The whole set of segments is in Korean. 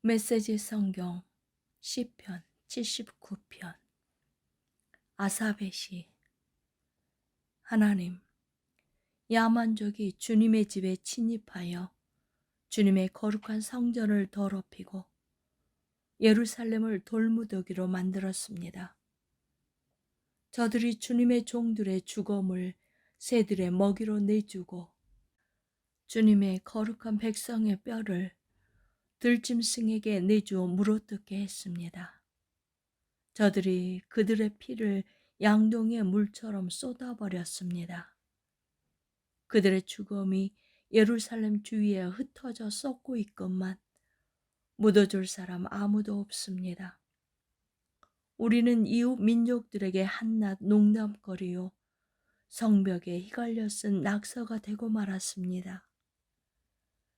메시지 성경 시편 79편. 아삽의 시. 하나님, 야만족이 주님의 집에 침입하여 주님의 거룩한 성전을 더럽히고 예루살렘을 돌무더기로 만들었습니다. 저들이 주님의 종들의 주검을 새들의 먹이로 내주고 주님의 거룩한 백성의 뼈를 들짐승에게 내주어 물어뜯게 했습니다. 저들이 그들의 피를 양동이의 물처럼 쏟아버렸습니다. 그들의 주검이 예루살렘 주위에 흩어져 썩고 있건만 묻어줄 사람 아무도 없습니다. 우리는 이웃 민족들에게 한낱 농담거리요 성벽에 휘갈려 쓴 낙서가 되고 말았습니다.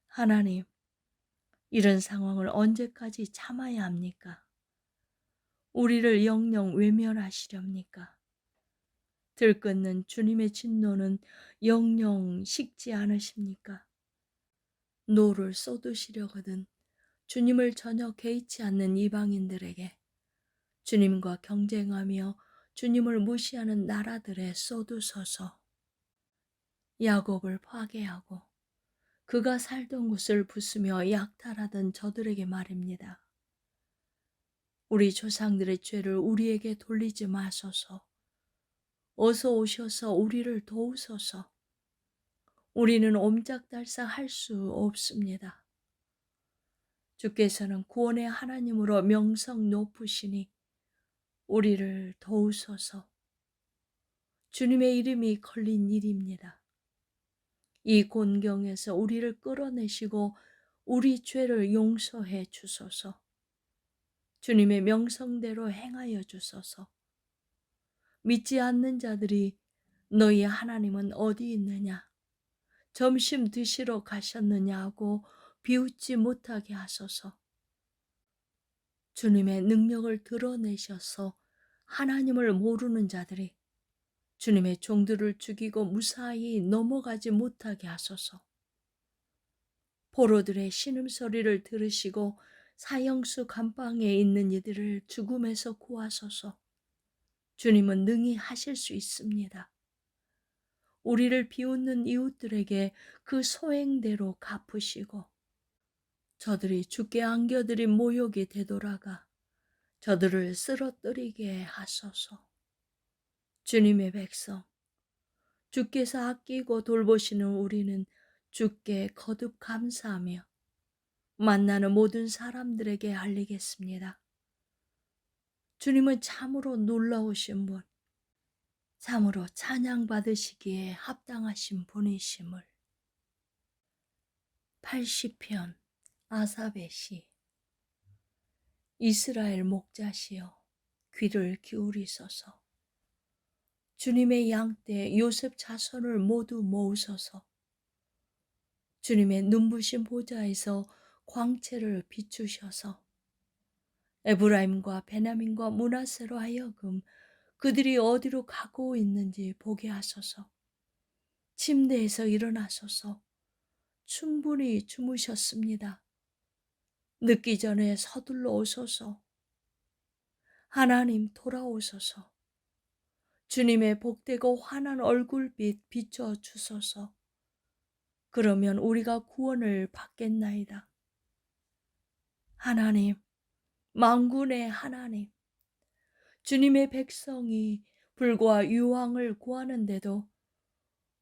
하나님, 이런 상황을 언제까지 참아야 합니까? 우리를 영영 외면하시렵니까? 들끓는 주님의 진노는 영영 식지 않으십니까? 노를 쏟으시려거든 주님을 전혀 개의치 않는 이방인들에게, 주님과 경쟁하며 주님을 무시하는 나라들에 쏟으소서. 야곱을 파괴하고 그가 살던 곳을 부수며 약탈하던 저들에게 말입니다. 우리 조상들의 죄를 우리에게 돌리지 마소서. 어서 오셔서 우리를 도우소서. 우리는 옴짝달싹 할 수 없습니다. 주께서는 구원의 하나님으로 명성 높으시니 우리를 도우소서. 주님의 이름이 걸린 일입니다. 이 곤경에서 우리를 끌어내시고 우리 죄를 용서해 주소서. 주님의 명성대로 행하여 주소서. 믿지 않는 자들이 너희 하나님은 어디 있느냐, 점심 드시러 가셨느냐 하고 비웃지 못하게 하소서. 주님의 능력을 드러내셔서 하나님을 모르는 자들이 주님의 종들을 죽이고 무사히 넘어가지 못하게 하소서. 포로들의 신음소리를 들으시고 사형수 감방에 있는 이들을 죽음에서 구하소서. 주님은 능히 하실 수 있습니다. 우리를 비웃는 이웃들에게 그 소행대로 갚으시고 저들이 주께 안겨드린 모욕이 되돌아가 저들을 쓰러뜨리게 하소서. 주님의 백성, 주께서 아끼고 돌보시는 우리는 주께 거듭 감사하며 만나는 모든 사람들에게 알리겠습니다. 주님은 참으로 놀라우신 분, 참으로 찬양받으시기에 합당하신 분이심을. 80편. 아삽의 시. 이스라엘 목자시여, 귀를 기울이소서. 주님의 양떼 요셉 자손을 모두 모으소서. 주님의 눈부신 보좌에서 광채를 비추셔서 에브라임과 베냐민과 므낫세로 하여금 그들이 어디로 가고 있는지 보게 하소서. 침대에서 일어나소서. 충분히 주무셨습니다. 늦기 전에 서둘러 오소서. 하나님 돌아오소서. 주님의 복되고 환한 얼굴빛 비춰 주소서. 그러면 우리가 구원을 받겠나이다. 하나님, 만군의 하나님, 주님의 백성이 불과 유황을 구하는데도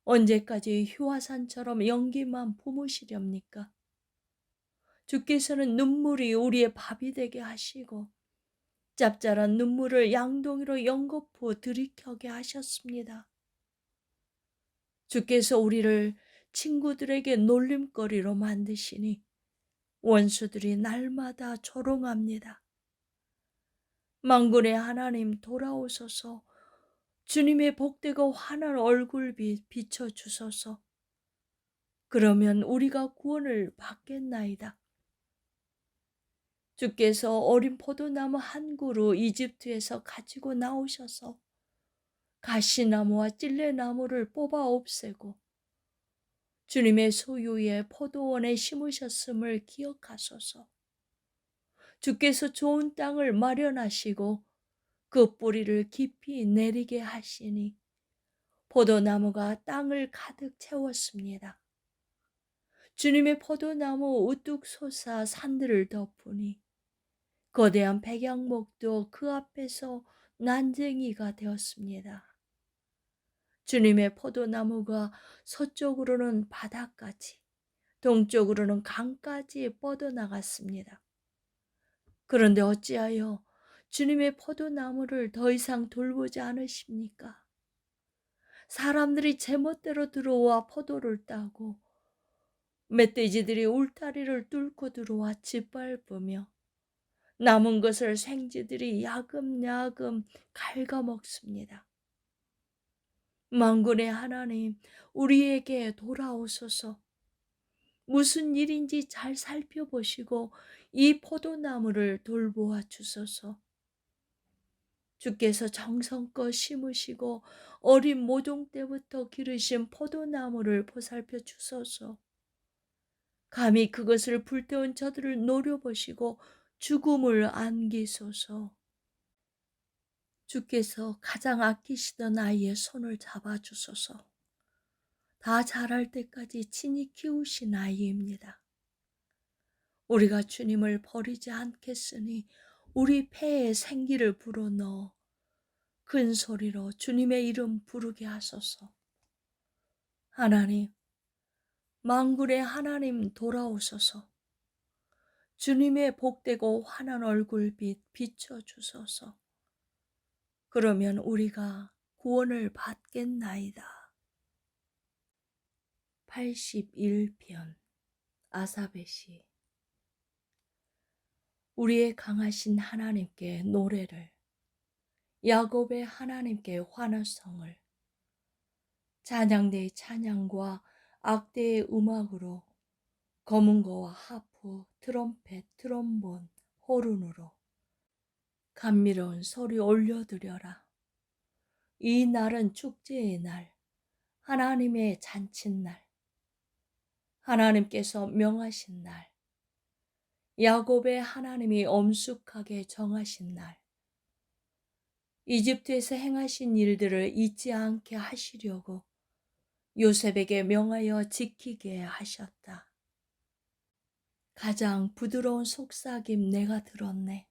언제까지 휴화산처럼 연기만 품으시렵니까? 주께서는 눈물이 우리의 밥이 되게 하시고 짭짤한 눈물을 양동이로 연거푸 들이켜게 하셨습니다. 주께서 우리를 친구들에게 놀림거리로 만드시니 원수들이 날마다 조롱합니다. 만군의 하나님 돌아오소서. 주님의 복되고 환한 얼굴빛 비춰주소서. 그러면 우리가 구원을 받겠나이다. 주께서 어린 포도나무 한 그루 이집트에서 가지고 나오셔서 가시나무와 찔레나무를 뽑아 없애고 주님의 소유의 포도원에 심으셨음을 기억하소서. 주께서 좋은 땅을 마련하시고 그 뿌리를 깊이 내리게 하시니 포도나무가 땅을 가득 채웠습니다. 주님의 포도나무 우뚝 솟아 산들을 덮으니 거대한 백양목도 그 앞에서 난쟁이가 되었습니다. 주님의 포도나무가 서쪽으로는 바다까지, 동쪽으로는 강까지 뻗어나갔습니다. 그런데 어찌하여 주님의 포도나무를 더 이상 돌보지 않으십니까? 사람들이 제멋대로 들어와 포도를 따고 멧돼지들이 울타리를 뚫고 들어와 짓밟으며 남은 것을 생쥐들이 야금야금 갉아먹습니다. 만군의 하나님, 우리에게 돌아오소서. 무슨 일인지 잘 살펴보시고 이 포도나무를 돌보아 주소서. 주께서 정성껏 심으시고 어린 모종 때부터 기르신 포도나무를 보살펴 주소서. 감히 그것을 불태운 저들을 노려보시고 죽음을 안기소서. 주께서 가장 아끼시던 아이의 손을 잡아주소서. 다 자랄 때까지 친히 키우신 아이입니다. 우리가 주님을 버리지 않겠으니 우리 폐에 생기를 불어넣어 큰 소리로 주님의 이름 부르게 하소서. 하나님, 만군의 하나님 돌아오소서. 주님의 복되고 환한 얼굴빛 비춰주소서. 그러면 우리가 구원을 받겠나이다. 81편 아사베 시. 우리의 강하신 하나님께 노래를, 야곱의 하나님께 환호성을, 찬양대의 찬양과 악대의 음악으로, 검은거와 하프, 트럼펫, 트롬본, 호른으로 감미로운 소리 올려드려라. 이 날은 축제의 날, 하나님의 잔칫날, 하나님께서 명하신 날, 야곱의 하나님이 엄숙하게 정하신 날, 이집트에서 행하신 일들을 잊지 않게 하시려고 요셉에게 명하여 지키게 하셨다. 가장 부드러운 속삭임 내가 들었네.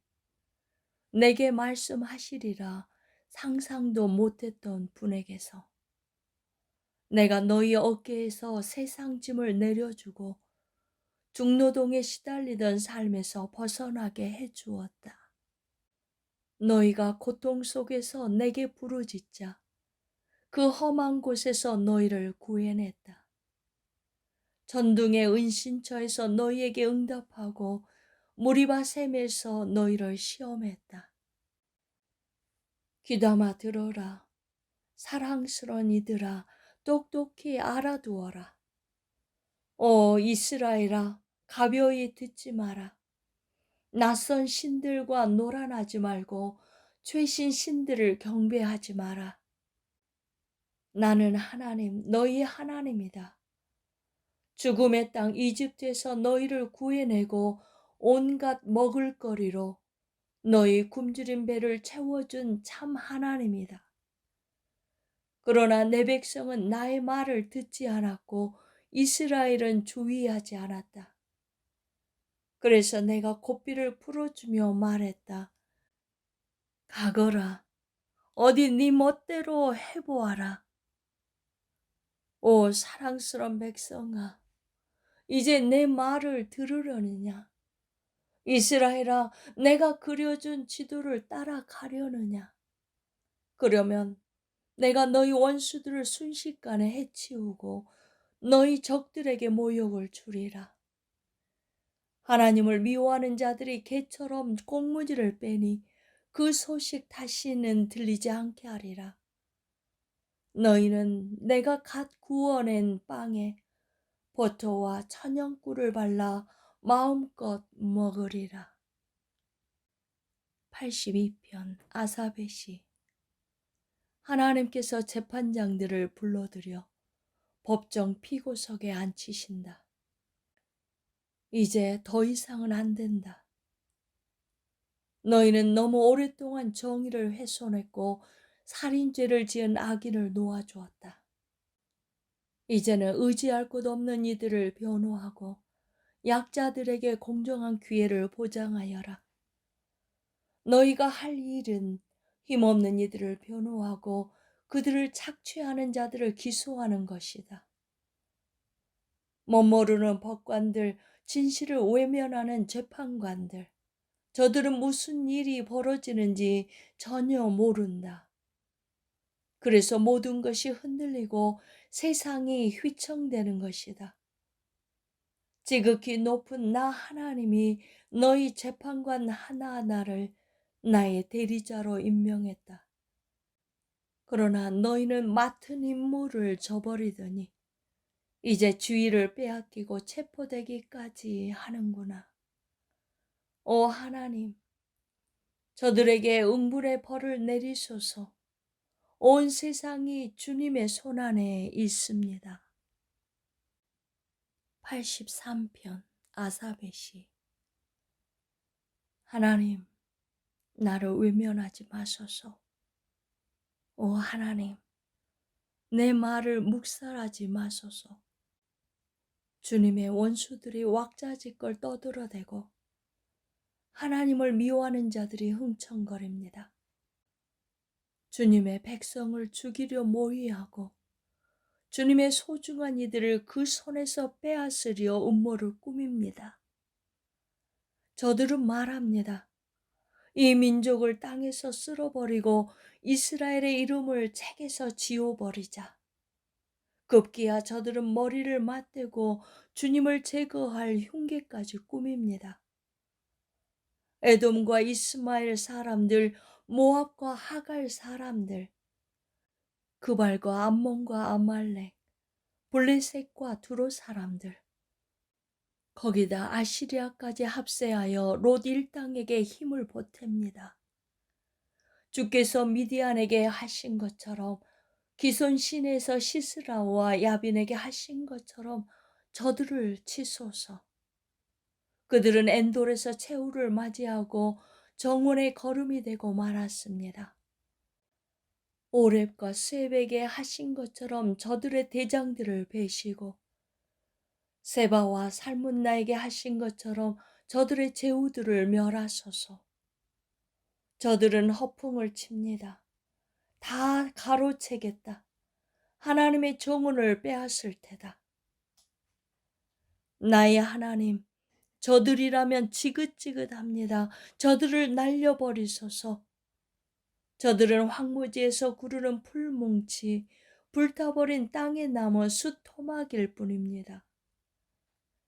내게 말씀하시리라 상상도 못했던 분에게서. 내가 너희 어깨에서 세상 짐을 내려주고 중노동에 시달리던 삶에서 벗어나게 해주었다. 너희가 고통 속에서 내게 부르짖자 그 험한 곳에서 너희를 구해냈다. 전둥의 은신처에서 너희에게 응답하고 무리바 샘에서 너희를 시험했다. 귀담아 들어라. 사랑스러운 이들아, 똑똑히 알아두어라. 오 이스라엘아, 가벼이 듣지 마라. 낯선 신들과 노란하지 말고 최신 신들을 경배하지 마라. 나는 하나님, 너희 하나님이다. 죽음의 땅 이집트에서 너희를 구해내고 온갖 먹을거리로 너희 굶주린 배를 채워준 참 하나님이다. 그러나 내 백성은 나의 말을 듣지 않았고 이스라엘은 주의하지 않았다. 그래서 내가 고삐를 풀어주며 말했다. 가거라. 어디 네 멋대로 해보아라. 오 사랑스러운 백성아, 이제 내 말을 들으려느냐? 이스라엘아, 내가 그려준 지도를 따라가려느냐? 그러면 내가 너희 원수들을 순식간에 해치우고 너희 적들에게 모욕을 주리라. 하나님을 미워하는 자들이 개처럼 꽁무니를 빼니 그 소식 다시는 들리지 않게 하리라. 너희는 내가 갓 구워낸 빵에 버터와 천연꿀을 발라 마음껏 먹으리라. 82편 아사베 시. 하나님께서 재판장들을 불러들여 법정 피고석에 앉히신다. 이제 더 이상은 안 된다. 너희는 너무 오랫동안 정의를 훼손했고 살인죄를 지은 악인을 놓아주었다. 이제는 의지할 곳 없는 이들을 변호하고 약자들에게 공정한 기회를 보장하여라. 너희가 할 일은 힘없는 이들을 변호하고 그들을 착취하는 자들을 기소하는 것이다. 멋모르는 법관들, 진실을 외면하는 재판관들, 저들은 무슨 일이 벌어지는지 전혀 모른다. 그래서 모든 것이 흔들리고 세상이 휘청대는 것이다. 지극히 높은 나 하나님이 너희 재판관 하나하나를 나의 대리자로 임명했다. 그러나 너희는 맡은 임무를 저버리더니 이제 주의를 빼앗기고 체포되기까지 하는구나. 오 하나님, 저들에게 응불의 벌을 내리소서. 온 세상이 주님의 손안에 있습니다. 83편 아사베 시. 하나님, 나를 외면하지 마소서. 오 하나님, 내 말을 묵살하지 마소서. 주님의 원수들이 왁자지껄 떠들어대고 하나님을 미워하는 자들이 흥청거립니다. 주님의 백성을 죽이려 모의하고 주님의 소중한 이들을 그 손에서 빼앗으려 음모를 꾸밉니다. 저들은 말합니다. 이 민족을 땅에서 쓸어버리고 이스라엘의 이름을 책에서 지워버리자. 급기야 저들은 머리를 맞대고 주님을 제거할 흉계까지 꾸밉니다. 에돔과 이스마엘 사람들, 모압과 하갈 사람들, 그발과 암몬과 아말렉, 블레셋과 두로 사람들, 거기다 아시리아까지 합세하여 롯 일당에게 힘을 보탭니다. 주께서 미디안에게 하신 것처럼 기손 시내에서 시스라와 야빈에게 하신 것처럼 저들을 치소서. 그들은 엔돌에서 최후를 맞이하고 정원의 거름이 되고 말았습니다. 오렙과 스웹에게 하신 것처럼 저들의 대장들을 베시고 세바와 살문나에게 하신 것처럼 저들의 제후들을 멸하소서. 저들은 허풍을 칩니다. 다 가로채겠다. 하나님의 정원을 빼앗을 테다. 나의 하나님, 저들이라면 지긋지긋합니다. 저들을 날려버리소서. 저들은 황무지에서 구르는 풀뭉치, 불타버린 땅에 남은 숫토막일 뿐입니다.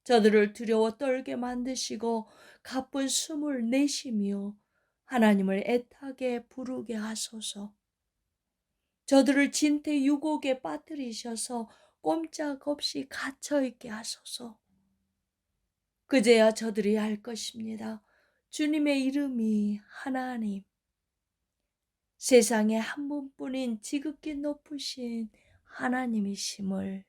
저들을 두려워 떨게 만드시고 가쁜 숨을 내쉬며 하나님을 애타게 부르게 하소서. 저들을 진태 유곡에 빠뜨리셔서 꼼짝없이 갇혀있게 하소서. 그제야 저들이 알 것입니다. 주님의 이름이 하나님, 세상에 한 분뿐인 지극히 높으신 하나님이심을.